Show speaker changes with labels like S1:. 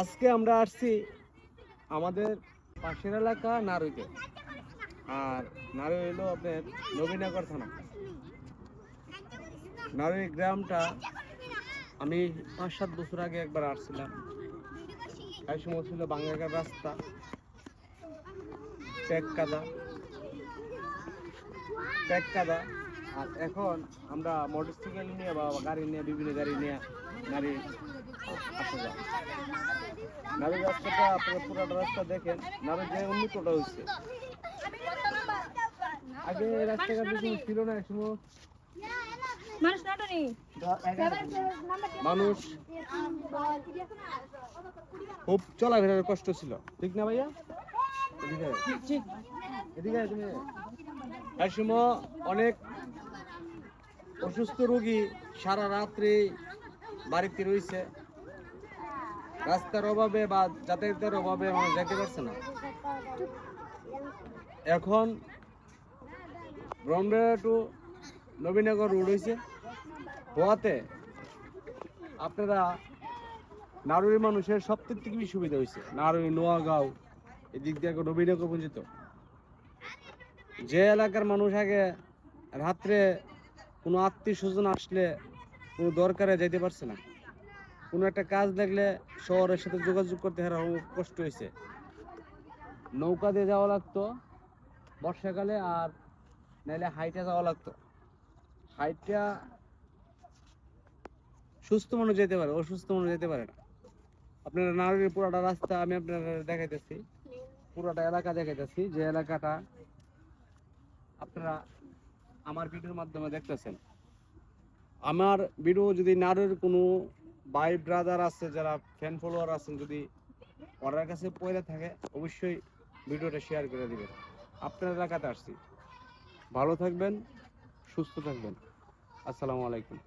S1: আজকে আমরা আসছি আমাদের পাশের এলাকা নারুইতে। আর নারুই হলো আপনার নবীনগর থানা। নারুই গ্রামটা আমি 5-7 বছর আগে একবার আসছিলাম। এই সময় ছিল বাঙ্গাঘাট রাস্তা, প্যাক কাদা। আর এখন আমরা মোটরসাইকেল নিয়ে বা গাড়ি নিয়ে, বিভিন্ন গাড়ি নিয়ে নারী আসা যায়। নারী রাস্তাটা আপনার পুরাটা রাস্তা দেখেন, নারী যে উন্নতটা হয়েছে। আগে রাস্তাঘাট বেশি ছিল না, একসময় মানুষ খুব চলাফেরার কষ্ট ছিল, ঠিক না ভাইয়া? এদিকে তুমি এক সময় অনেক অসুস্থ রোগী সারা রাত্রি বাড়িতে রয়েছে, রাস্তার অভাবে বা যাতায়াতের অভাবে মানুষ যেতে পারছে না। এখন ব্রহ্মডাঙ্গা টু নবীনগর রোড হয়েছে, হওয়াতে আপনারা নারুই মানুষের সবথেকে থেকে বেশি সুবিধা হয়েছে। নারুই, নোয়াগাঁও এদিক দিয়ে নবীনগর পর্যন্ত। যে এলাকার মানুষ আগে রাত্রে কোনো আত্মীয় স্বজন আসলে কোনো দরকারে যেতে পারছে না, কোনো একটা কাজ দেখলে শহরের সাথে যোগাযোগ করতে কষ্ট হয়েছে। নৌকা দিয়ে যাওয়া লাগতো বর্ষাকালে, আর নাইলে হাইটে যাওয়া লাগতো। হাইটটা সুস্থ মানুষ যেতে পারে, অসুস্থ মানুষ যেতে পারে না। আপনারা নারীর পুরাটা রাস্তা আমি আপনারা দেখাইতেছি, পুরাটা এলাকা দেখাইতেছি, যে এলাকাটা আপনারা আমার ভিডিওর মাধ্যমে দেখতেছেন। আমার ভিডিও যদি নারীর কোনো ভাই ব্রাদার আছে, যারা ফ্যান ফলোয়ার আছেন, যদি ওনার কাছে পয়লা থাকে, অবশ্যই ভিডিওটা শেয়ার করে দিবেন। আপনার এলাকাতে আসছি। ভালো থাকবেন, সুস্থ থাকবেন। আসসালামু আলাইকুম।